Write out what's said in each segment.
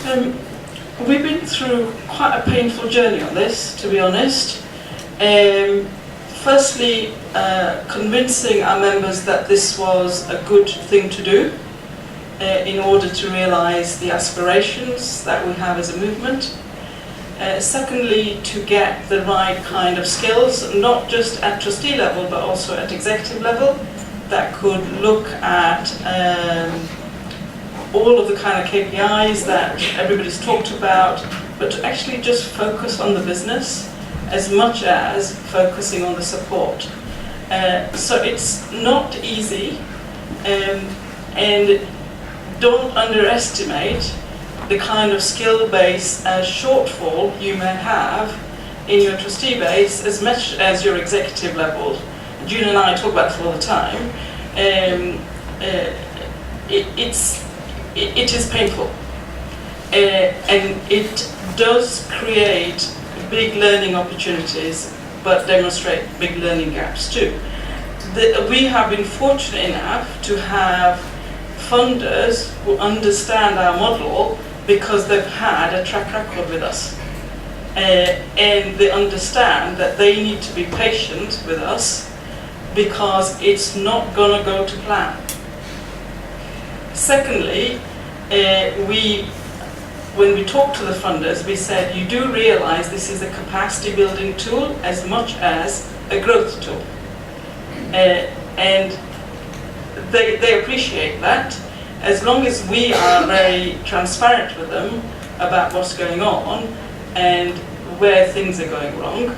We've been through quite a painful journey on this, to be honest. Firstly, convincing our members that this was a good thing to do in order to realise the aspirations that we have as a movement. Secondly, to get the right kind of skills, not just at trustee level, but also at executive level, that could look at all of the kind of KPIs that everybody's talked about, but to actually just focus on the business as much as focusing on the support. So it's not easy, and don't underestimate the kind of skill base shortfall you may have in your trustee base as much as your executive level. June and I talk about it all the time. It is painful, and it does create big learning opportunities, but demonstrate big learning gaps too. We have been fortunate enough to have funders who understand our model because they've had a track record with us, and they understand that they need to be patient with us because it's not going to go to plan. Secondly, when we talked to the funders, we said, you do realize this is a capacity building tool as much as a growth tool. And they appreciate that, as long as we are very transparent with them about what's going on and where things are going wrong,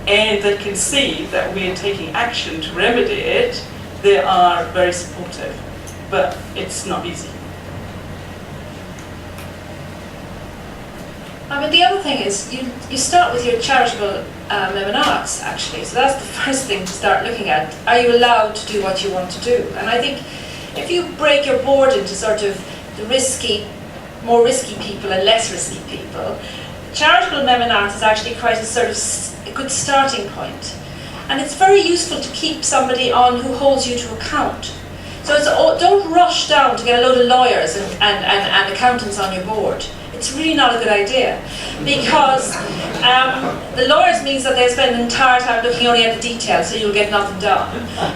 and they can see that we are taking action to remedy it, they are very supportive. But it's not easy. I mean, the other thing is, you start with your charitable arts, actually. So that's the first thing to start looking at. Are you allowed to do what you want to do? And I think if you break your board into sort of the more risky people and less risky people, charitable arts is actually quite a sort of a good starting point. And it's very useful to keep somebody on who holds you to account. So don't rush down to get a load of lawyers and accountants on your board. It's really not a good idea, because the lawyers means that they spend the entire time looking only at the details, so you'll get nothing done.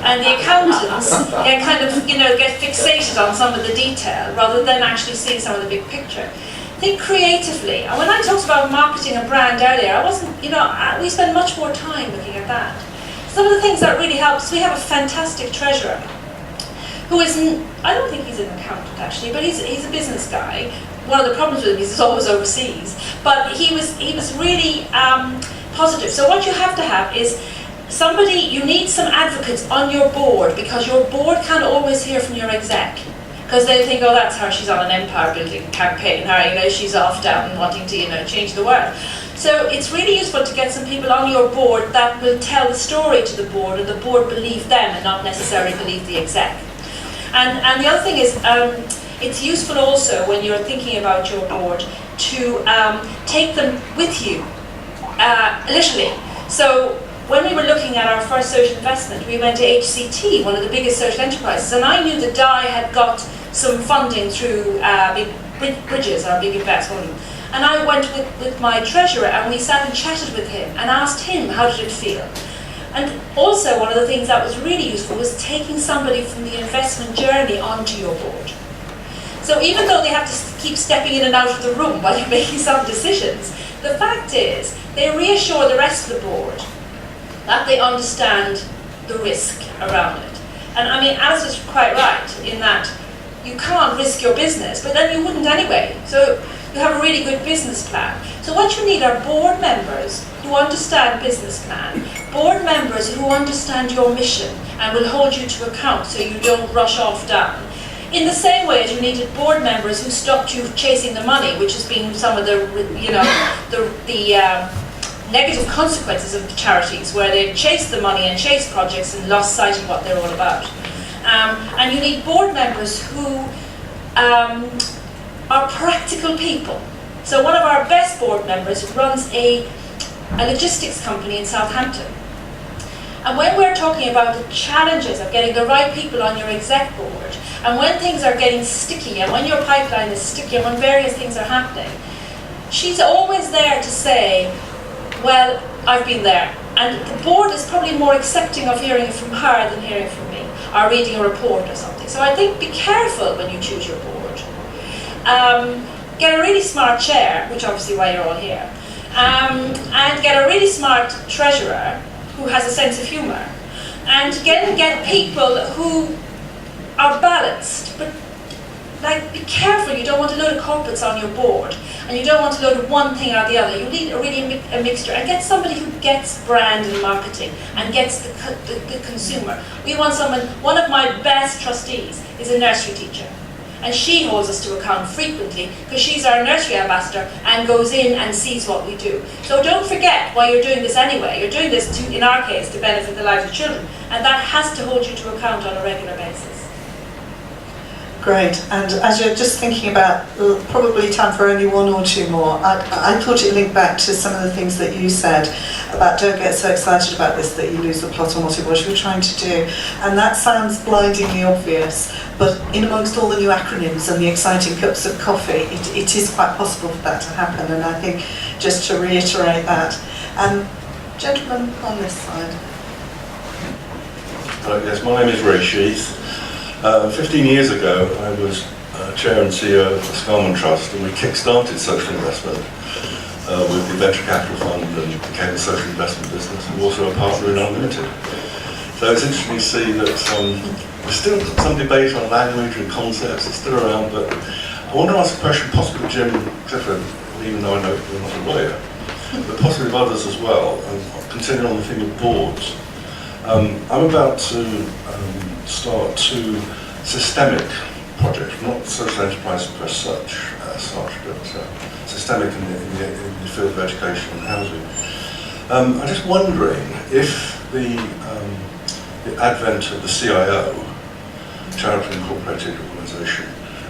And the accountants can kind of, get fixated on some of the detail rather than actually seeing some of the big picture. Think creatively. And when I talked about marketing a brand earlier, I wasn't, we spend much more time looking at that. Some of the things that really helps, we have a fantastic treasurer who isn't, I don't think he's an accountant actually, but he's a business guy. One of the problems with him is he's always overseas, but he was really positive. So what you have to have is you need some advocates on your board, because your board can't always hear from your exec, because they think, oh, that's her, she's on an empire building campaign, her, she's off down wanting to, change the world. So it's really useful to get some people on your board that will tell the story to the board, and the board believe them and not necessarily believe the exec. And the other thing is, it's useful also when you're thinking about your board to take them with you, literally. So when we were looking at our first social investment, we went to HCT, one of the biggest social enterprises, and I knew that Di had got some funding through Big Bridges, our big investment. And I went with my treasurer, and we sat and chatted with him and asked him, how did it feel? And also one of the things that was really useful was taking somebody from the investment journey onto your board. So even though they have to keep stepping in and out of the room while you're making some decisions, the fact is they reassure the rest of the board that they understand the risk around it. And I mean, Alice is quite right in that you can't risk your business, but then you wouldn't anyway. So you have a really good business plan. So what you need are board members who understand business plan, board members who understand your mission and will hold you to account so you don't rush off down. In the same way as you needed board members who stopped you chasing the money, which has been some of the negative consequences of the charities, where they've chased the money and chased projects and lost sight of what they're all about. And you need board members who are practical people. So one of our best board members runs a logistics company in Southampton. And when we're talking about the challenges of getting the right people on your exec board, And when things are getting sticky, and when your pipeline is sticky, and when various things are happening, she's always there to say, well, I've been there. And the board is probably more accepting of hearing it from her than hearing it from me, or reading a report or something. So I think be careful when you choose your board. Get a really smart chair, which obviously why you're all here, and get a really smart treasurer who has a sense of humour, and get people who are balanced, but like, be careful, you don't want a load of corporates on your board, and you don't want a load of one thing or the other. You need a mixture, and get somebody who gets brand and marketing, and gets the consumer. We want someone, one of my best trustees is a nursery teacher, and she holds us to account frequently, because she's our nursery ambassador, and goes in and sees what we do. So don't forget why you're doing this anyway. You're doing this, in our case, to benefit the lives of children, and that has to hold you to account on a regular basis. Great, and as you're just thinking about probably time for only one or two more, I thought it linked back to some of the things that you said about don't get so excited about this that you lose the plot on what it was you were trying to do. And that sounds blindingly obvious, but in amongst all the new acronyms and the exciting cups of coffee, it is quite possible for that to happen. And I think just to reiterate that, gentlemen on this side. Yes, my name is Ray Sheath. 15 years ago, I was chair and CEO of the Scarman Trust, and we kick-started social investment with the venture capital fund and became a social investment business. We're also a partner in Unlimited. So it's interesting to see that there's still some debate on language and concepts. It's still around, but I want to ask a question, possibly Jim Clifford, even though I know you're not a lawyer, but possibly of others as well, and continuing on the theme of boards. I'm about to start two systemic projects, not social enterprise per such, but systemic in the field of education and housing. I'm just wondering if the advent of the CIO, Charity Incorporated Organisation,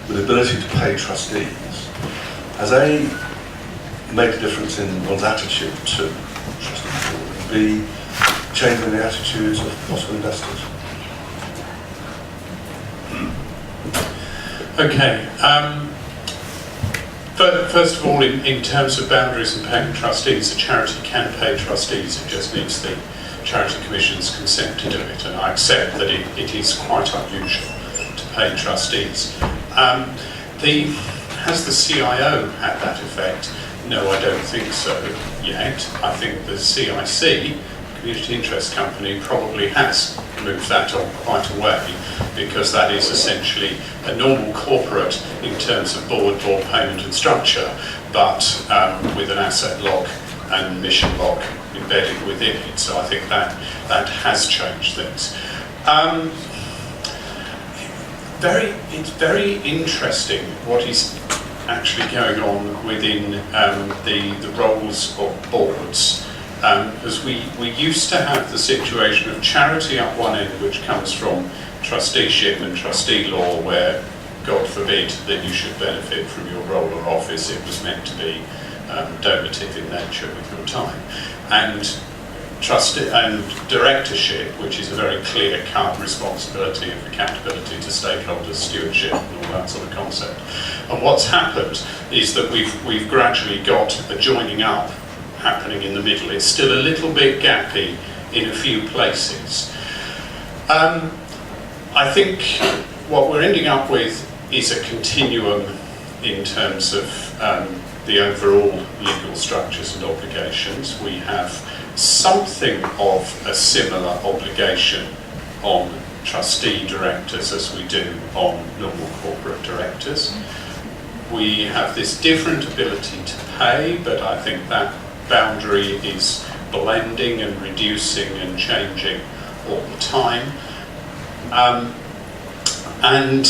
with the ability to pay trustees, has A, made a difference in one's attitude to trustee board, and B, changing the attitudes of possible investors. Okay. First of all, in terms of boundaries and paying trustees, a charity can pay trustees. It just needs the Charity Commission's consent to do it, and I accept that it is quite unusual to pay trustees. Has the CIO had that effect? No, I don't think so yet. I think the CIC, Community Interest Company, probably has moved that on quite a way, because that is essentially a normal corporate in terms of board payment and structure, but with an asset lock and mission lock embedded within it. So I think that has changed things. It's very interesting what is actually going on within the roles of boards. Because we used to have the situation of charity up one end, which comes from trusteeship and trustee law, where, God forbid, that you should benefit from your role or office. It was meant to be donative in nature with your time. And trustee and directorship, which is a very clear-cut responsibility of accountability to stakeholders, stewardship, and all that sort of concept. And what's happened is that we've gradually got a joining up happening in the middle. It's still a little bit gappy in a few places. I think what we're ending up with is a continuum in terms of the overall legal structures and obligations. We have something of a similar obligation on trustee directors as we do on normal corporate directors. We have this different ability to pay, but I think that boundary is blending and reducing and changing all the time. And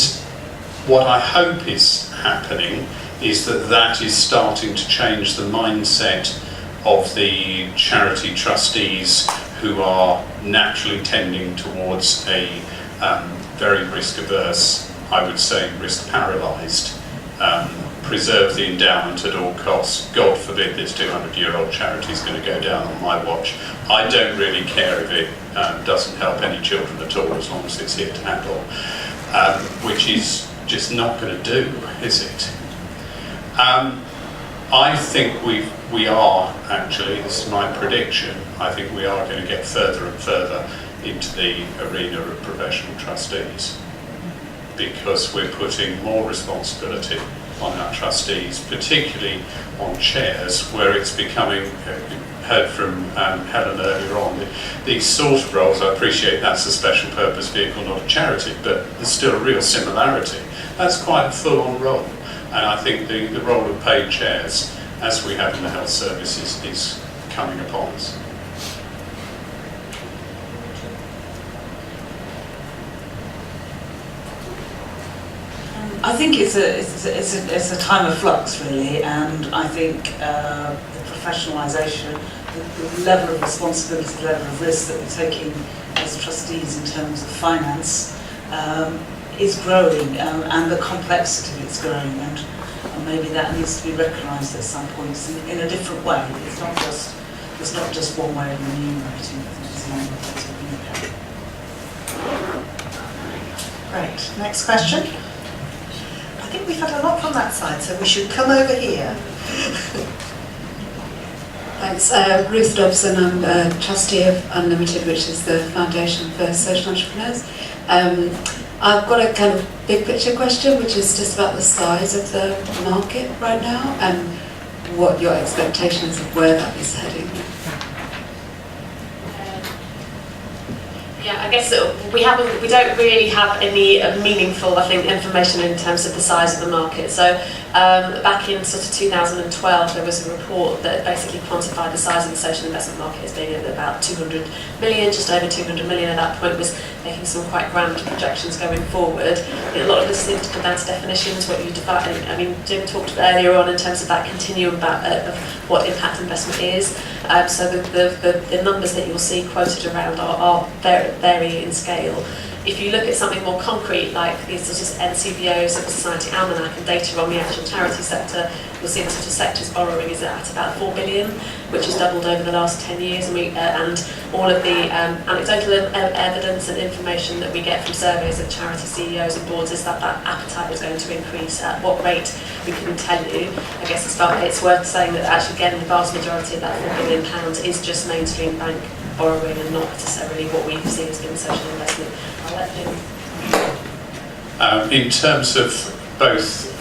what I hope is happening is that is starting to change the mindset of the charity trustees, who are naturally tending towards a very risk averse, I would say risk paralysed, preserve the endowment at all costs. God forbid this 200-year-old charity is going to go down on my watch. I don't really care if it doesn't help any children at all, as long as it's here to handle. which is just not going to do, is it? I think we are actually, this is my prediction, I think we are going to get further and further into the arena of professional trustees, because we're putting more responsibility on our trustees, particularly on chairs, where it's becoming, heard from Helen earlier on, these sort of roles. I appreciate that's a special purpose vehicle, not a charity, but there's still a real similarity. That's quite a full-on role, and I think the role of paid chairs, as we have in the health services, is coming upon us. I think it's a time of flux, really, and I think the professionalisation, the level of responsibility, the level of risk that we're taking as trustees in terms of finance is growing, and the complexity of it's growing, and maybe that needs to be recognised at some points in a different way. It's not just one way of remunerating. I think there's a number of ways of remunerating. Great. Next question. I think we've had a lot from that side, so we should come over here. Thanks. Ruth Dobson, I'm a trustee of Unlimited, which is the foundation for social entrepreneurs. I've got a kind of big picture question, which is just about the size of the market right now and what your expectation is of where that is heading. Yeah, I guess we don't really have any meaningful, I think, information in terms of the size of the market. So back in sort of 2012, there was a report that basically quantified the size of the social investment market as being at about 200 million, just over 200 million at that point, was making some quite grand projections going forward. I think a lot of this seems to come down to definitions, what you define. I mean, Jim talked earlier on in terms of that continuum of what impact investment is. So the numbers that you'll see quoted around are vary in scale. If you look at something more concrete, like these sort of NCBOs of the Society Almanac and data on the actual charity sector, you'll see the sort of sector's borrowing is at about 4 billion, which has doubled over the last 10 years. And all of the anecdotal evidence and information that we get from surveys of charity CEOs and boards is that that appetite is going to increase. At what rate, we couldn't tell you. I guess it's worth saying that actually, again, the vast majority of that £4 billion is just mainstream bank borrowing and not necessarily what we see as being social investment. I'll let Jim. In terms of both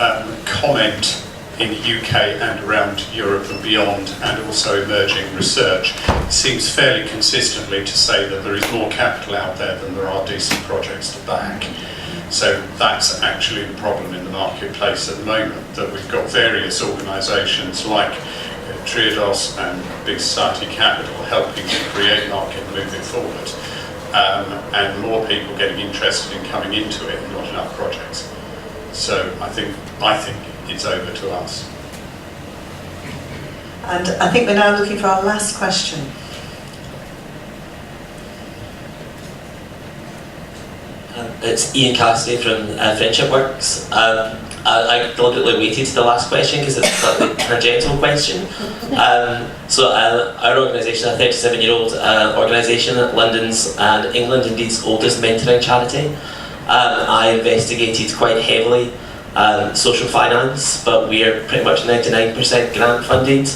comment in the UK and around Europe and beyond, and also emerging research, it seems fairly consistently to say that there is more capital out there than there are decent projects to back. So that's actually the problem in the marketplace at the moment, that we've got various organisations like Triodos and Big Society Capital helping to create market moving forward, and more people getting interested in coming into it, and not enough projects. So I think it's over to us. And I think we're now looking for our last question. It's Ian Cassidy from Friendship Works. I deliberately waited to the last question because it's a tangential question. So our organisation, a 37-year-old organisation, London's and England indeed's oldest mentoring charity. I investigated quite heavily social finance, but we are pretty much 99% grant funded.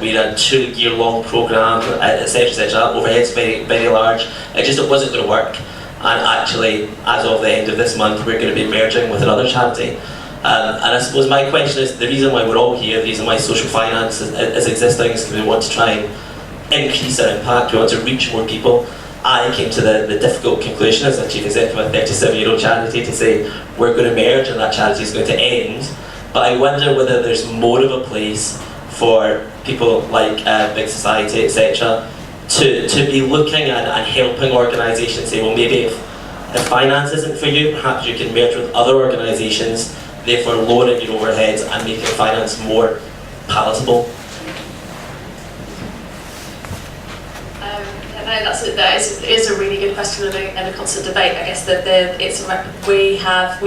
We ran a 2-year-long programme, etc., etc. Overheads very, very large. It wasn't going to work. And actually, as of the end of this month, we're going to be merging with another charity. And I suppose my question is, the reason why we're all here, the reason why social finance is existing is because we want to try and increase our impact, we want to reach more people. I came to the difficult conclusion as a chief executive of a 37-year-old charity to say, we're going to merge and that charity is going to end. But I wonder whether there's more of a place for people like Big Society, etc., to be looking at and helping organisations say, well, maybe if finance isn't for you, perhaps you can merge with other organisations, therefore lowering your overheads and making finance more palatable. That is a really good question and a constant debate. I guess that we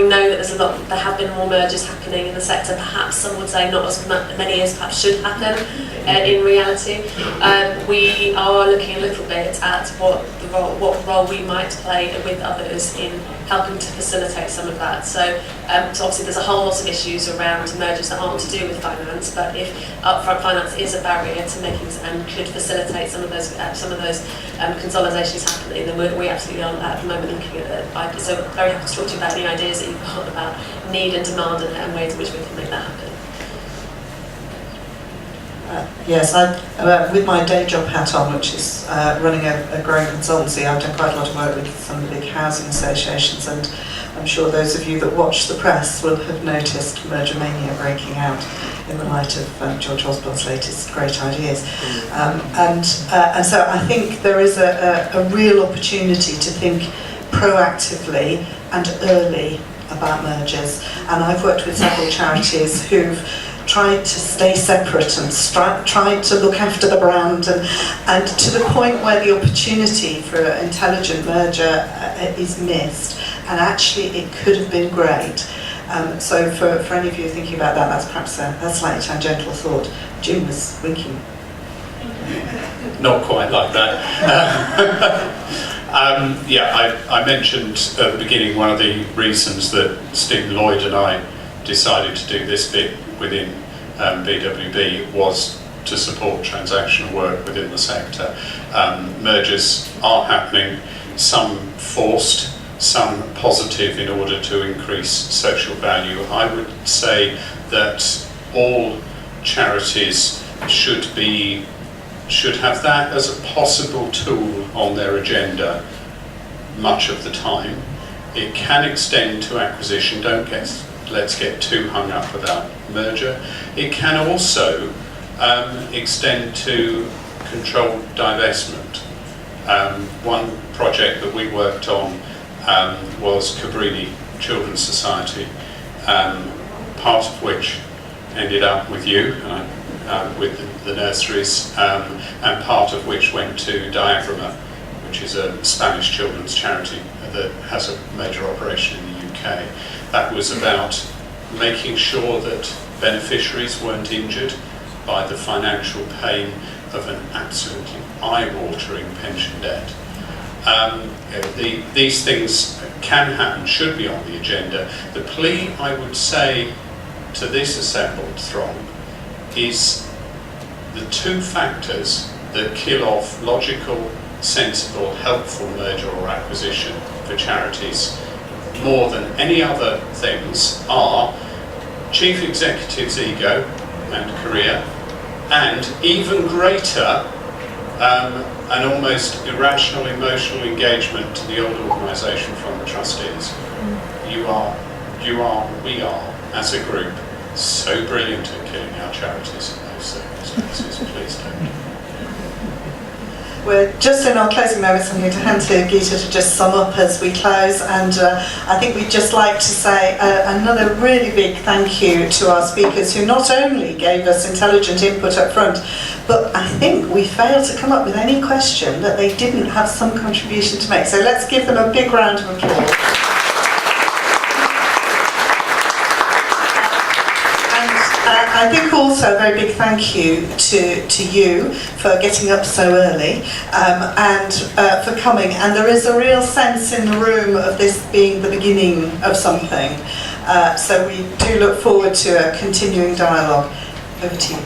know that there have been more mergers happening in the sector. Perhaps some would say not as many as perhaps should happen in reality. We are looking a little bit at what role we might play with others in helping to facilitate some of that. So obviously there's a whole lot of issues around mergers that aren't to do with finance, but if upfront finance is a barrier to making and could facilitate some of those consolidations happening, then we absolutely are at the moment looking at it. So very happy to talk to you about any ideas that you've got about need and demand and ways in which we can make that happen. Yes, with my day job hat on, which is running a growing consultancy, I've done quite a lot of work with some of the big housing associations, and I'm sure those of you that watch the press will have noticed merger mania breaking out in the light of George Osborne's latest great ideas. And so I think there is a real opportunity to think proactively and early about mergers, and I've worked with several charities who've tried to stay separate and tried to look after the brand, and to the point where the opportunity for an intelligent merger is missed, and actually it could have been great. So for any of you thinking about that, that's perhaps a slightly tangential thought. Jim was winking. Not quite like that. I mentioned at the beginning one of the reasons that Stephen Lloyd and I decided to do this bit within BWB was to support transactional work within the sector. Mergers are happening, some forced, some positive in order to increase social value. I would say that all charities should have that as a possible tool on their agenda much of the time. It can extend to acquisition. Let's get too hung up about merger. It can also extend to controlled divestment. One project that we worked on was Cabrini Children's Society, part of which ended up with you, with the nurseries, and part of which went to Diagrama, which is a Spanish children's charity that has a major operation in the UK. That was about making sure that beneficiaries weren't injured by the financial pain of an absolutely eye-watering pension debt. These things can happen, should be on the agenda. The plea, I would say, to this assembled throng is the two factors that kill off logical, sensible, helpful merger or acquisition for charities more than any other things are chief executive's ego and career, and even greater an almost irrational emotional engagement to the old organisation from the trustees. We are, as a group, so brilliant at killing our charities in those circumstances. Please don't. We're just in our closing moments. I'm going to hand to Gita to just sum up as we close, and I think we'd just like to say another really big thank you to our speakers, who not only gave us intelligent input up front, but I think we failed to come up with any question that they didn't have some contribution to make. So let's give them a big round of applause. I think also a very big thank you to you for getting up so early and for coming. And there is a real sense in the room of this being the beginning of something. So we do look forward to a continuing dialogue. Over to you.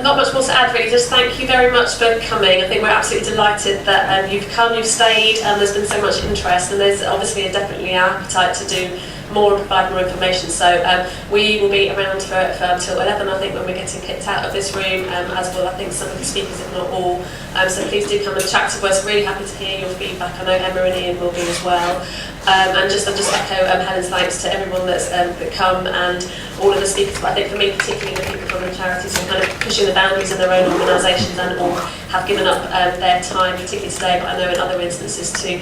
Not much more to add, really. Just thank you very much for coming. I think we're absolutely delighted that you've come, you've stayed, and there's been so much interest, and there's obviously definitely an appetite to do more and provide more information. So we will be around for until 11, I think, when we're getting kicked out of this room, as will I think some of the speakers, if not all. So please do come and chat to us. Really happy to hear your feedback. I know Emma and Ian will be as well. And just echo Helen's thanks to everyone that come and all of the speakers, but I think for me particularly the people from the charities who are kind of pushing the boundaries in their own organisations and all have given up their time, particularly today, but I know in other instances, to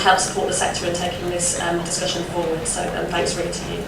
help support the sector in taking this discussion forward. So thanks really to you.